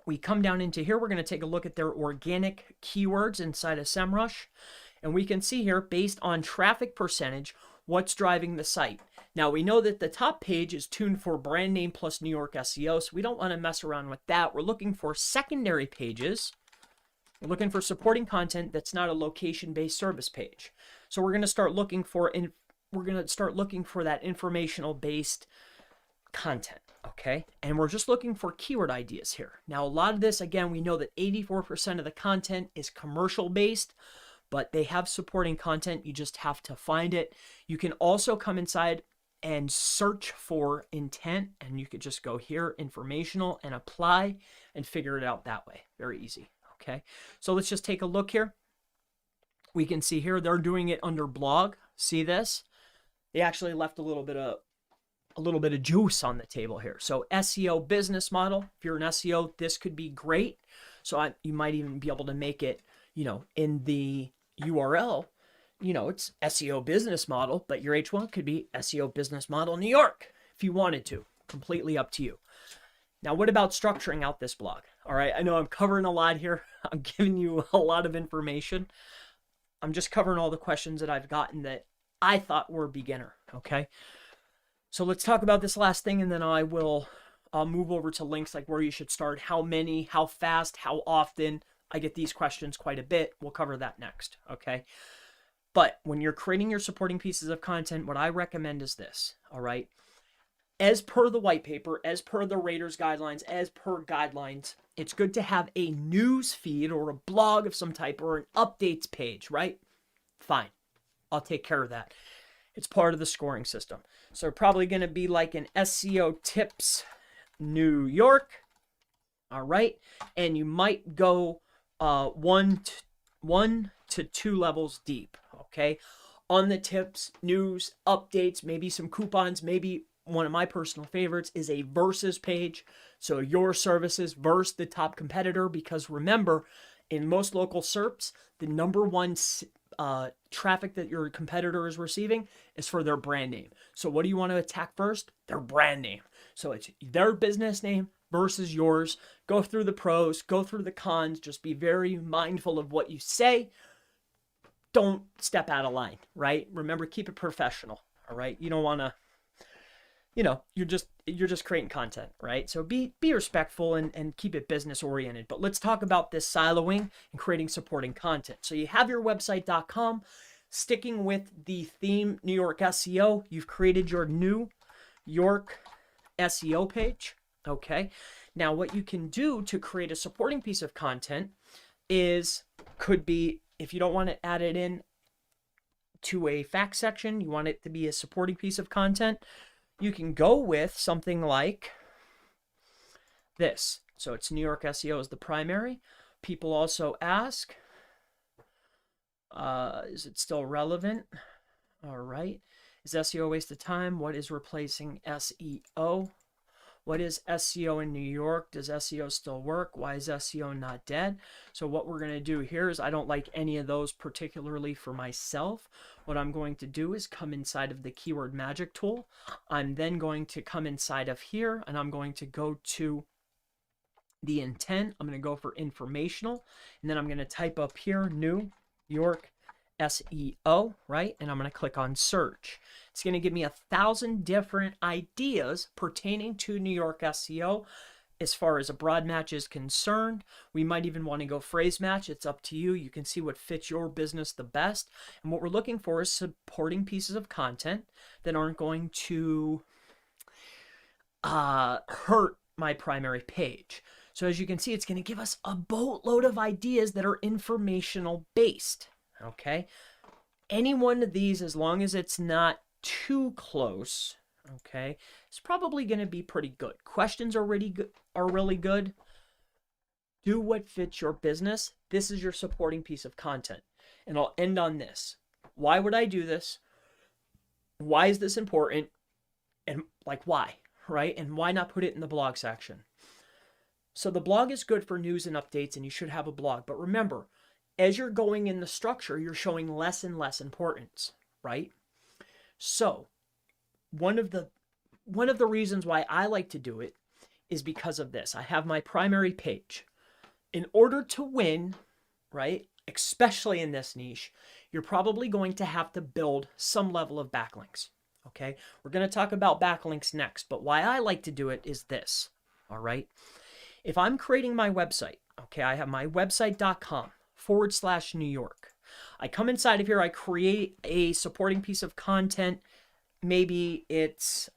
We come down into here. We're going to take a look at their organic keywords inside of SEMRush. And we can see here, based on traffic percentage, what's driving the site. Now, we know that the top page is tuned for brand name plus New York SEO, so we don't want to mess around with that. We're looking for secondary pages. We're looking for supporting content that's not a location-based service page. So we're going to start looking for that informational-based content, okay? And we're just looking for keyword ideas here. Now, a lot of this, again, we know that 84% of the content is commercial-based, but they have supporting content. You just have to find it. You can also come inside and search for intent, and you could just go here, informational, and apply and figure it out that way. Very easy, okay? So let's just take a look here. We can see here they're doing it under blog. See this? They actually left a little bit of juice on the table here. So SEO business model. If you're an SEO, this could be great. So you might even be able to make it, in the URL, it's SEO business model, but your H1 could be SEO business model New York if you wanted to. Completely up to you. Now, what about structuring out this blog? All right, I know I'm covering a lot here. I'm giving you a lot of information. I'm just covering all the questions that I've gotten that I thought were beginner, okay? So let's talk about this last thing, and then I'll move over to links like where you should start, how many, how fast, how often. I get these questions quite a bit. We'll cover that next, okay? But when you're creating your supporting pieces of content, what I recommend is this, all right? As per the white paper, as per the Raiders guidelines, as per guidelines, it's good to have a news feed or a blog of some type or an updates page, right? Fine. I'll take care of that. It's part of the scoring system. So probably going to be like an SEO tips New York, all right? And you might go 1 to 2 levels deep, okay? On the tips, news, updates, maybe some coupons, maybe one of my personal favorites is a versus page. So your services versus the top competitor, because remember, in most local SERPs, the number one traffic that your competitor is receiving is for their brand name. So what do you want to attack first? Their brand name. So it's their business name versus yours. Go through the pros, go through the cons, just be very mindful of what you say. Don't step out of line, right? Remember, keep it professional, all right? You don't want to, you're just creating content, right? So be respectful and keep it business oriented. But let's talk about this siloing and creating supporting content. So you have your website.com, sticking with the theme New York SEO. You've created your New York SEO page, okay? Now what you can do to create a supporting piece of content could be, if you don't want to add it in to a fact section, you want it to be a supporting piece of content, you can go with something like this. So it's New York SEO is the primary. People also ask, is it still relevant? All right. Is SEO a waste of time? What is replacing SEO? What is SEO in New York? Does SEO still work? Why is SEO not dead? So what we're going to do here is, I don't like any of those particularly for myself. What I'm going to do is come inside of the keyword magic tool. I'm then going to come inside of here, and I'm going to go to the intent. I'm going to go for informational, and then I'm going to type up here New York SEO, right? And I'm going to click on search. It's going to give me 1,000 different ideas pertaining to New York SEO. As far as a broad match is concerned, we might even want to go phrase match. It's up to you. You can see what fits your business the best. And what we're looking for is supporting pieces of content that aren't going to hurt my primary page. So as you can see, it's going to give us a boatload of ideas that are informational based. Okay. Any one of these, as long as it's not too close, okay, it's probably going to be pretty good. Questions are really good. Do what fits your business. This is your supporting piece of content. And I'll end on this. Why would I do this? Why is this important? And like, why, right? And why not put it in the blog section? So the blog is good for news and updates, and you should have a blog. But remember, as you're going in the structure, you're showing less and less importance, right? So one of the reasons why I like to do it is because of this. I have my primary page. In order to win, right, especially in this niche, you're probably going to have to build some level of backlinks, okay? We're going to talk about backlinks next, but why I like to do it is this, all right? If I'm creating my website, okay, I have my website.com/New York. I come inside of here, I create a supporting piece of content. Maybe it's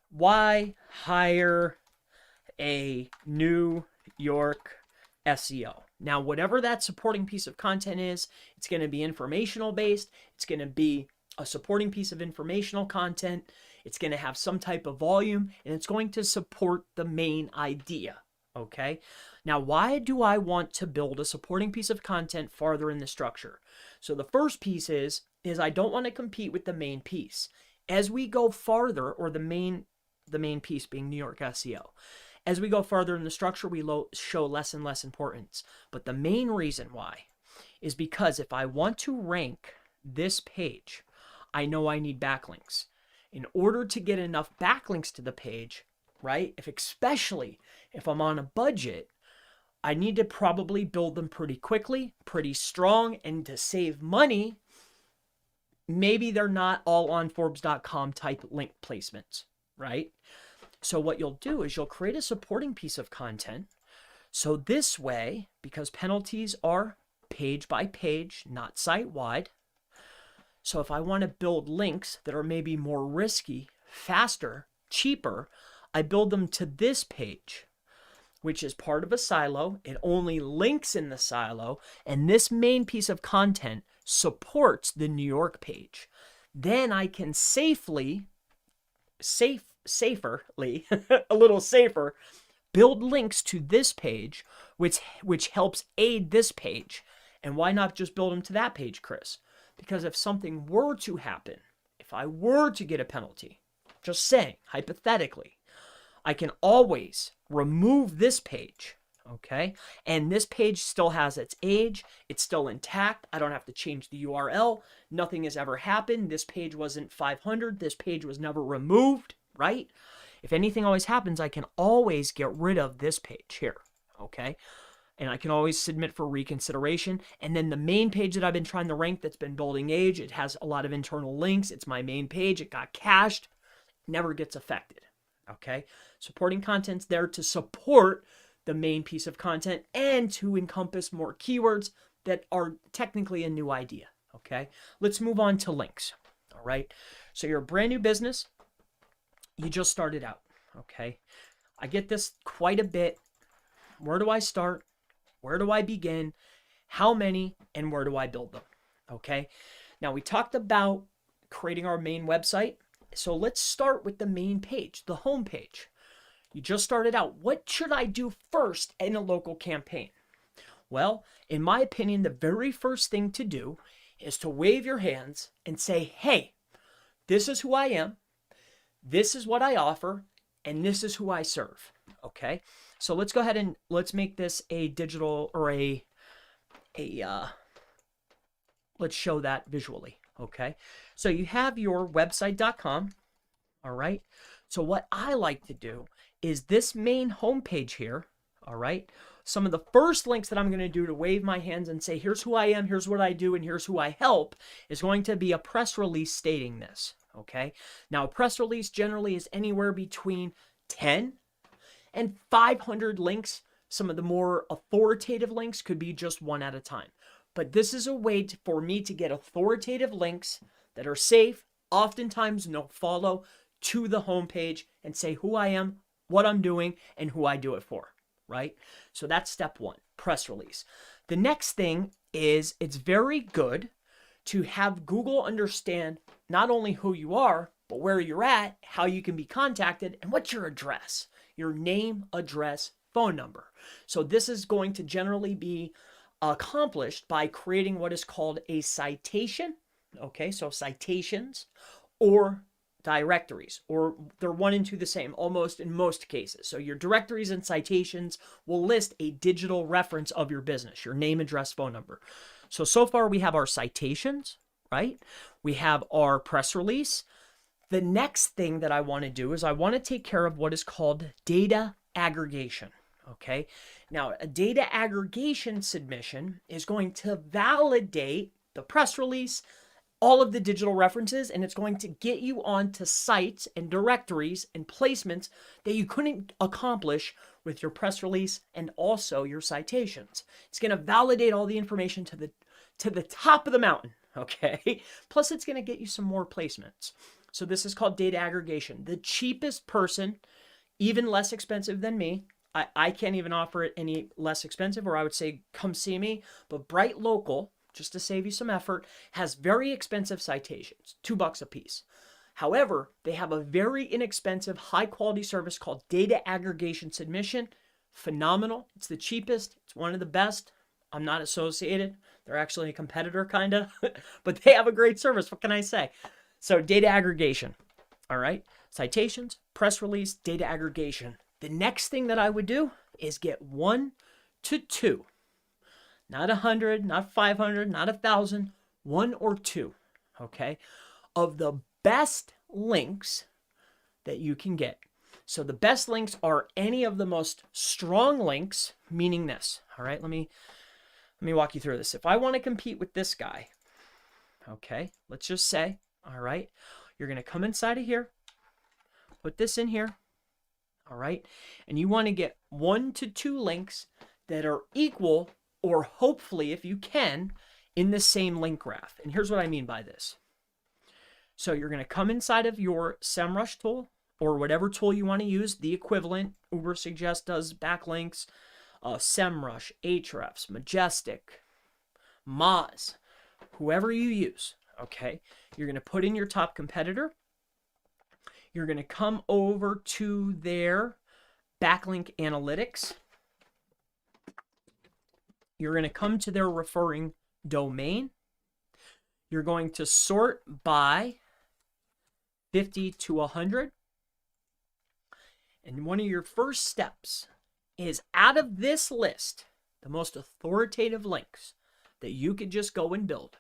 why hire a New York SEO. Now, whatever that supporting piece of content is, it's going to be informational based. It's going to be a supporting piece of informational content. It's going to have some type of volume, and it's going to support the main idea. Okay. Now, why do I want to build a supporting piece of content farther in the structure? So the first piece is I don't want to compete with the main piece. As we go farther, or the main piece being New York SEO, as we go farther in the structure, we show less and less importance. But the main reason why is because if I want to rank this page, I know I need backlinks. In order to get enough backlinks to the page, right, especially if I'm on a budget, I need to probably build them pretty quickly, pretty strong, and to save money, maybe they're not all on Forbes.com type link placements, right? So what you'll do is you'll create a supporting piece of content. So this way, because penalties are page by page, not site wide. So if I want to build links that are maybe more risky, faster, cheaper, I build them to this page, which is part of a silo. It only links in the silo, and this main piece of content supports the New York page. Then I can saferly, a little safer, build links to this page, which helps aid this page. And why not just build them to that page, Chris? Because if something were to happen, if I were to get a penalty, just saying, hypothetically, I can always remove this page, okay? And this page still has its age. It's still intact. I don't have to change the URL. Nothing has ever happened. This page wasn't 500. This page was never removed, right? If anything always happens, I can always get rid of this page here, okay? And I can always submit for reconsideration. And then the main page that I've been trying to rank that's been building age, it has a lot of internal links. It's my main page. It got cached. Never gets affected, okay? Supporting content's there to support the main piece of content and to encompass more keywords that are technically a new idea, okay? Let's move on to links, all right? So you're a brand new business. You just started out, okay? I get this quite a bit. Where do I start? Where do I begin? How many? And where do I build them? Okay. Now we talked about creating our main website. So let's start with the main page, the home page. You just started out. What should I do first in a local campaign? Well, in my opinion, the very first thing to do is to wave your hands and say, hey, this is who I am. This is what I offer. And this is who I serve. Okay. So let's go ahead and let's make this a digital, or let's show that visually, okay? So you have your website.com, all right? So what I like to do is this main homepage here, all right? Some of the first links that I'm going to do to wave my hands and say, here's who I am, here's what I do, and here's who I help, is going to be a press release stating this, okay? Now, a press release generally is anywhere between 10 and 500 links. Some of the more authoritative links could be just one at a time. But this is a way for me to get authoritative links that are safe, oftentimes no follow, to the homepage and say who I am, what I'm doing, and who I do it for, right? So that's step one, press release. The next thing is it's very good to have Google understand not only who you are, but where you're at, how you can be contacted, and what's your address, your name, address, phone number. So this is going to generally be accomplished by creating what is called a citation. Okay, so citations or directories, or they're one and two the same almost in most cases. So your directories and citations will list a digital reference of your business, your name, address, phone number. So far we have our citations, right? We have our press release. The next thing that I want to do is I want to take care of what is called data aggregation. Okay, now a data aggregation submission is going to validate the press release, all of the digital references, and it's going to get you onto sites and directories and placements that you couldn't accomplish with your press release and also your citations. It's going to validate all the information to the top of the mountain, okay? Plus it's going to get you some more placements. So this is called data aggregation. The cheapest person, even less expensive than me, I can't even offer it any less expensive, or I would say come see me, but Bright Local, just to save you some effort, has very expensive citations, $2 a piece. However, they have a very inexpensive, high-quality service called data aggregation submission. Phenomenal. It's the cheapest. It's one of the best. I'm not associated. They're actually a competitor, kind of, but they have a great service. What can I say? So data aggregation, all right? Citations, press release, data aggregation. The next thing that I would do is get 1 to 2. Not 100, not 500, not 1,000, 1 or 2, okay, of the best links that you can get. So the best links are any of the most strong links, meaning this, all right? Let me walk you through this. If I want to compete with this guy, okay, let's just say, all right, you're going to come inside of here, put this in here, all right, and you want to get 1 to 2 links that are equal, or hopefully, if you can, in the same link graph. And here's what I mean by this. So you're going to come inside of your SEMRush tool, or whatever tool you want to use, the equivalent. Ubersuggest does backlinks, SEMRush, Ahrefs, Majestic, Moz, whoever you use, okay? You're going to put in your top competitor. You're going to come over to their backlink analytics. You're going to come to their referring domain. You're going to sort by 50 to 100. And one of your first steps is, out of this list, the most authoritative links that you could just go and build,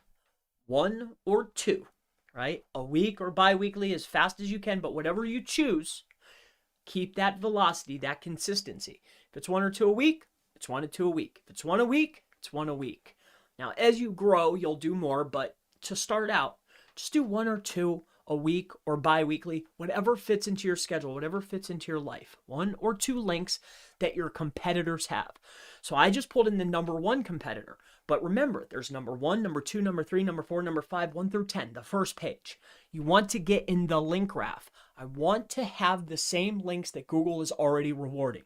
1 or 2, right? A week or bi-weekly, as fast as you can, but whatever you choose, keep that velocity, that consistency. If it's 1 or 2 a week, it's 1 or 2 a week. If it's 1 a week, it's 1 a week. Now, as you grow, you'll do more, but to start out, just do 1 or 2 a week or bi-weekly, whatever fits into your schedule, whatever fits into your life. 1 or 2 links that your competitors have. So I just pulled in the number 1 competitor, but remember, there's number 1, number 2, number 3, number 4, number 5, 1 through 10, the first page. You want to get in the link graph. I want to have the same links that Google is already rewarding.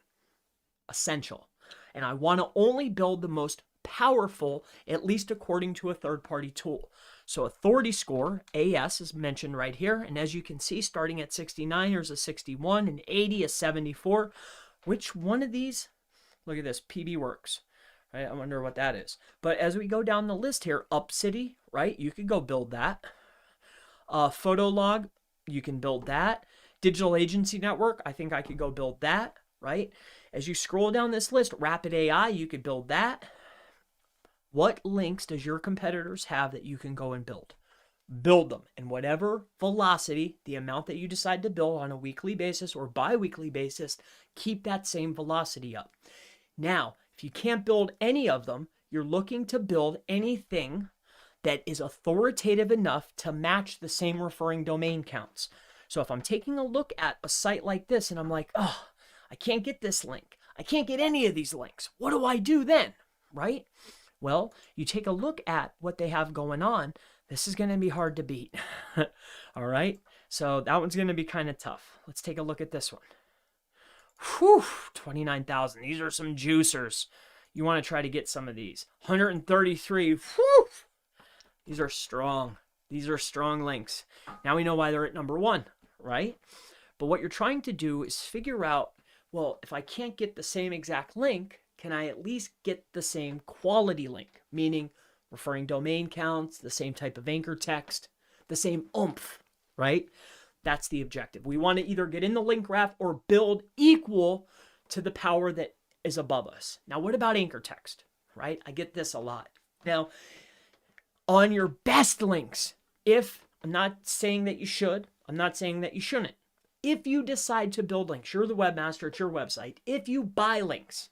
Essential. And I want to only build the most powerful, at least according to a third-party tool. So authority score, AS, is mentioned right here. And as you can see, starting at 69, there's a 61, and 80, a 74. Which one of these? Look at this, PB Works. Right? I wonder what that is. But as we go down the list here, UpCity, right? You could go build that. Photolog, you can build that. Digital Agency Network, I think I could go build that, right? As you scroll down this list, Rapid AI, you could build that. What links does your competitors have that you can go and build? Build them. And whatever velocity, the amount that you decide to build on a weekly basis or bi-weekly basis, keep that same velocity up. Now, if you can't build any of them, you're looking to build anything that is authoritative enough to match the same referring domain counts. So if I'm taking a look at a site like this and I'm like, oh, I can't get this link. I can't get any of these links. What do I do then? Right? Well, you take a look at what they have going on. This is going to be hard to beat. All right? So that one's going to be kind of tough. Let's take a look at this one. Whew, 29,000. These are some juicers. You want to try to get some of these. 133. Whew. These are strong. These are strong links. Now we know why they're at number 1, right? But what you're trying to do is figure out, well, if I can't get the same exact link, can I at least get the same quality link? Meaning referring domain counts, the same type of anchor text, the same oomph, right? That's the objective. We want to either get in the link graph or build equal to the power that is above us. Now, what about anchor text, right? I get this a lot. Now, on your best links, if I'm not saying that you should, I'm not saying that you shouldn't. If you decide to build links, you're the webmaster, it's your website. If you buy links,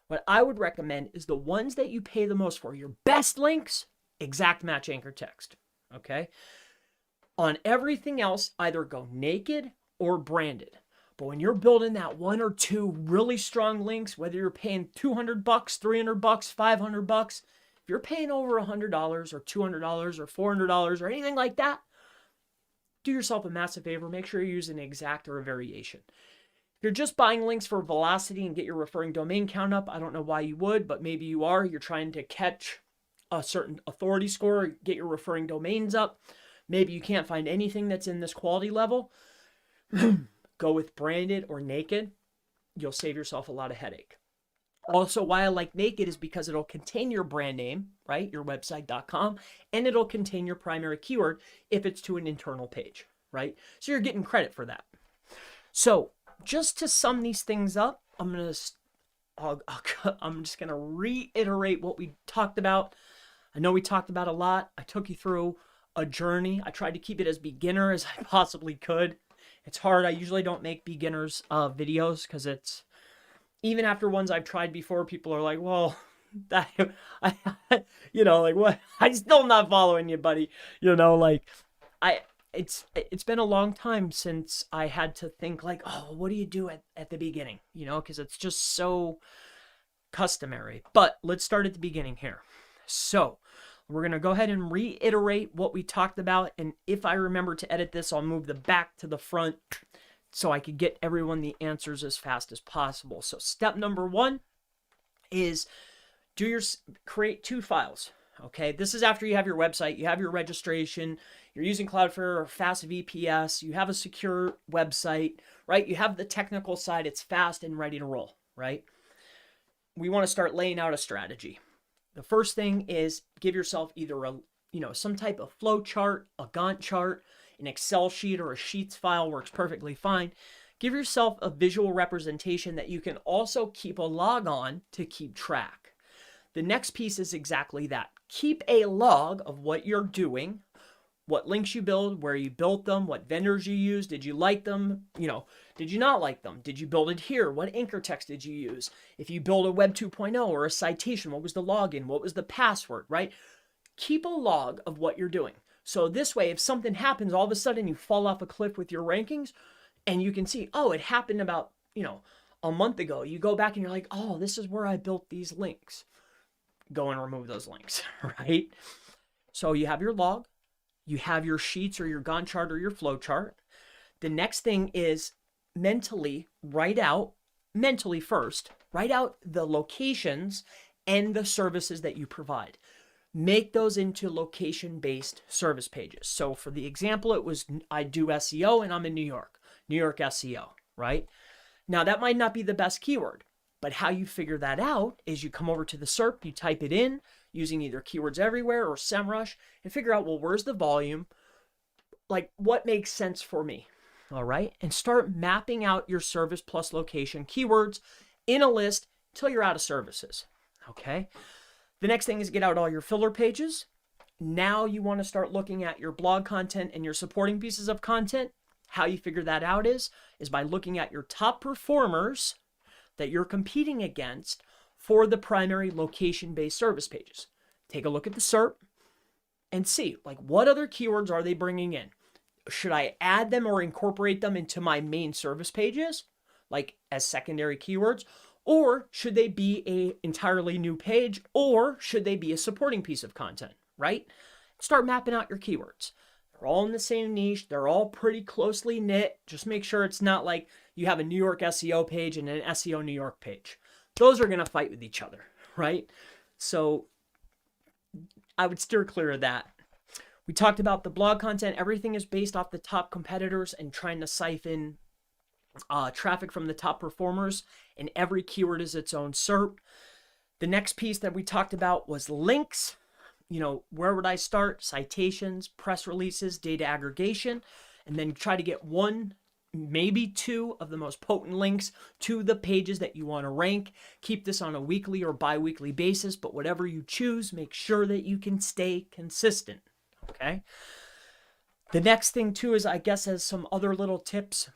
what I would recommend is the ones that you pay the most for, your best links, exact match anchor text, okay? On everything else, either go naked or branded. But when you're building that 1 or 2 really strong links, whether you're paying $200, $300, $500, if you're paying over $100 or $200 or $400 or anything like that, do yourself a massive favor. Make sure you use an exact or a variation. If you're just buying links for velocity and get your referring domain count up, I don't know why you would, but maybe you are. You're trying to catch a certain authority score, get your referring domains up. Maybe you can't find anything that's in this quality level. Go with branded or naked. You'll save yourself a lot of headache. Also, why I like naked is because it'll contain your brand name, right? Your website.com, and it'll contain your primary keyword if it's to an internal page, right? So you're getting credit for that. So just to sum these things up, I'm just going to reiterate what we talked about. I know we talked about a lot. I took you through a journey. I tried to keep it as beginner as I possibly could. It's hard. I usually don't make beginners videos because it's, even after ones I've tried before, people are like, well, that, like what? I'm still not following you, buddy. It's been a long time since I had to think like, oh, what do you do at the beginning? Because it's just so customary. But let's start at the beginning here. So we're going to go ahead and reiterate what we talked about. And if I remember to edit this, I'll move the back to the front so I could get everyone the answers as fast as possible. So step number 1 is create 2 files. Okay, this is after you have your website, you have your registration, you're using Cloudflare or Fast VPS, you have a secure website, right? You have the technical side, it's fast and ready to roll, right? We want to start laying out a strategy. The first thing is give yourself either some type of flow chart, a Gantt chart, an Excel sheet, or a Sheets file works perfectly fine. Give yourself a visual representation that you can also keep a log on to keep track. The next piece is exactly that. Keep a log of what you're doing, what links you build, where you built them, what vendors you use, did you like them, did you not like them, did you build it here, what anchor text did you use, if you build a Web 2.0 or a citation, what was the login, what was the password, right? Keep a log of what you're doing. So this way, if something happens, all of a sudden you fall off a cliff with your rankings and you can see, oh, it happened about, a month ago. You go back and you're like, oh, this is where I built these links. Go and remove those links, right? So you have your log, you have your sheets or your Gantt chart or your flow chart. The next thing is mentally first, write out the locations and the services that you provide. Make those into location-based service pages. So for the example, it was I do SEO and I'm in New York SEO, right? Now that might not be the best keyword, but how you figure that out is you come over to the SERP, you type it in using either Keywords Everywhere or SEMRush and figure out, well, where's the volume? Like what makes sense for me, all right? And start mapping out your service plus location keywords in a list till you're out of services, okay? The next thing is get out all your filler pages. Now you want to start looking at your blog content and your supporting pieces of content. How you figure that out is by looking at your top performers that you're competing against for the primary location-based service pages. Take a look at the SERP and see, like, what other keywords are they bringing in? Should I add them or incorporate them into my main service pages, like as secondary keywords? Or should they be an entirely new page? Or should they be a supporting piece of content, right? Start mapping out your keywords. They're all in the same niche. They're all pretty closely knit. Just make sure it's not like you have a New York SEO page and an SEO New York page. Those are going to fight with each other, right? So I would steer clear of that. We talked about the blog content. Everything is based off the top competitors and trying to siphon traffic from the top performers, and every keyword is its own SERP. The next piece that we talked about was links. You know, where would I start? Citations, press releases, data aggregation, and then try to get one, maybe two of the most potent links to the pages that you want to rank. Keep this on a weekly or bi-weekly basis, but whatever you choose, make sure that you can stay consistent, okay? The next thing too is, I guess, as some other little tips.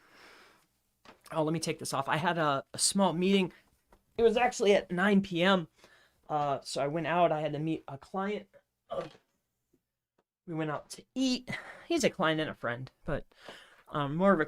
Oh, let me take this off. I had a small meeting. It was actually at 9 p.m. So I went out. I had to meet a client. We went out to eat. He's a client and a friend, but more of a